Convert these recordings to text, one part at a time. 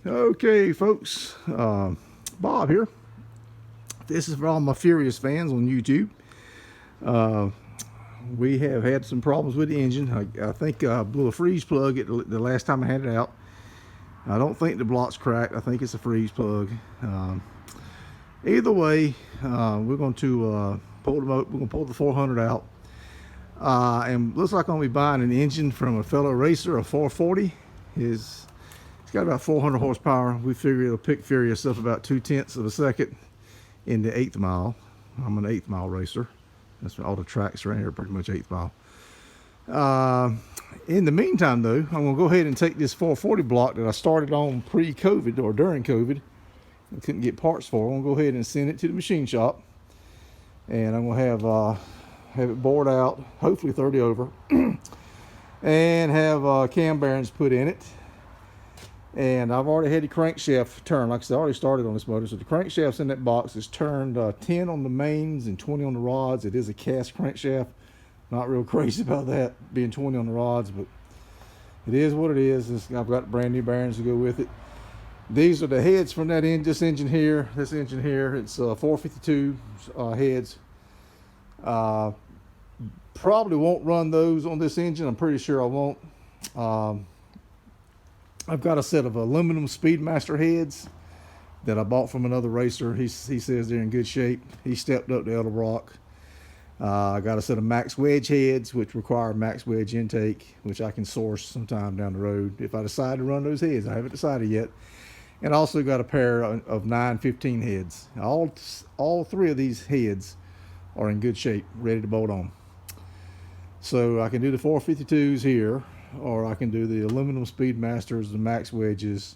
Okay, folks, Bob here. This is for all my Furious fans on YouTube. We have had some problems with the engine. I think I blew a freeze plug the last time I had it out. I don't think the block's cracked. I think it's a freeze plug. Either way, we're going to pull the 400 out. And looks like I'm going to be buying an engine from a fellow racer, a 440. It's got about 400 horsepower. We figure it'll pick Furious up about 0.2 of a second in the 8th mile. I'm an 8th mile racer. That's all the tracks around here, pretty much 8th mile. In the meantime, though, I'm going to go ahead and take this 440 block that I started on pre-COVID or during COVID. I couldn't get parts for. I'm going to go ahead and send it to the machine shop. And I'm going to have it bored out, hopefully 30 over, and have cam bearings put in it. And I've already had the crankshaft turned. Like I said, I already started on this motor. So the crankshaft's in that box. It's turned 10 on the mains and 20 on the rods. It is a cast crankshaft. Not real crazy about that, being 20 on the rods, but it is what it is. I've got brand new bearings to go with it. These are the heads from that this engine here. This engine here, it's 452 heads. Probably won't run those on this engine. I'm pretty sure I won't. I've got a set of aluminum Speedmaster heads that I bought from another racer. He says they're in good shape. He stepped up to Edelbrock. I got a set of max wedge heads, which require max wedge intake, which I can source sometime down the road if I decide to run those heads. I haven't decided yet. And I also got a pair of 915 heads. All three of these heads are in good shape, ready to bolt on. So I can do the 452s here, or I can do the aluminum Speedmasters, the max wedges,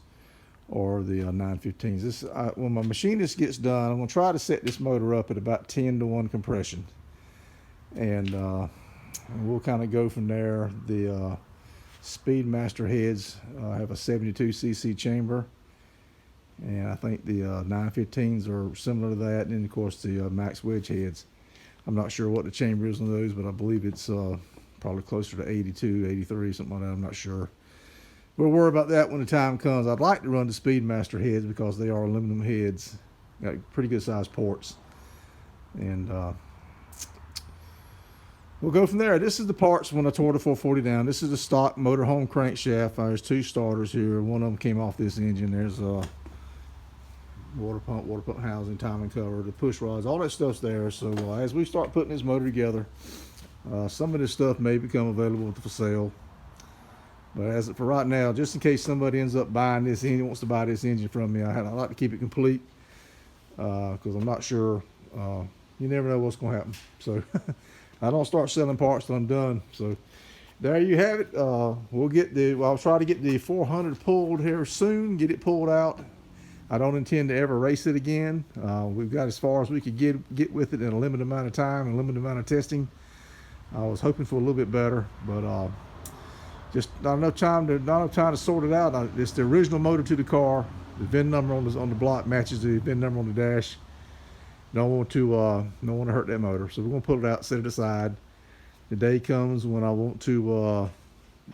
or the 915s. When my machinist gets done, I'm going to try to set this motor up at about 10-to-1 compression. And we'll kind of go from there. The Speedmaster heads have a 72cc chamber. And I think the 915s are similar to that. And then, of course, the max wedge heads. I'm not sure what the chamber is on those, but I believe it's probably closer to 82, 83, something like that. I'm not sure. We'll worry about that when the time comes. I'd like to run the Speedmaster heads because they are aluminum heads. Got pretty good sized ports. And we'll go from there. This is the parts when I tore the 440 down. This is the stock motorhome crankshaft. There's two starters here. One of them came off this engine. There's a water pump housing, timing cover, the push rods, all that stuff's there. So as we start putting this motor together, some of this stuff may become available for sale. But as for right now, just in case somebody ends up buying this engine, wants to buy this engine from me, I like to keep it complete because I'm not sure. You never know what's going to happen. So I don't start selling parts till I'm done. So there you have it. I'll try to get the 400 pulled here soon, get it pulled out. I don't intend to ever race it again. We've got as far as we could get with it in a limited amount of time and limited amount of testing. I was hoping for a little bit better, but just not enough time to sort it out. It's the original motor to the car. The VIN number on the block matches the VIN number on the dash. Don't want to hurt that motor, so we're gonna pull it out, set it aside. The day comes when I want to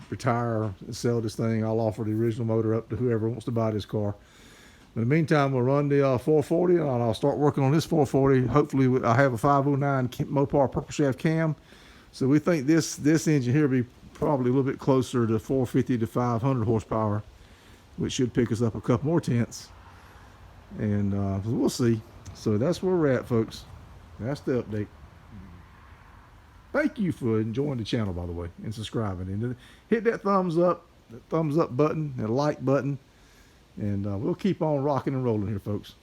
retire and sell this thing. I'll offer the original motor up to whoever wants to buy this car. In the meantime, we'll run the 440, and I'll start working on this 440. Hopefully, I have a 509 Mopar purple shaft cam. So we think this engine here will be probably a little bit closer to 450 to 500 horsepower, which should pick us up a couple more tenths. And we'll see. So that's where we're at, folks. That's the update. Thank you for enjoying the channel, by the way, and subscribing. And hit that thumbs up button, and like button. And we'll keep on rocking and rolling here, folks.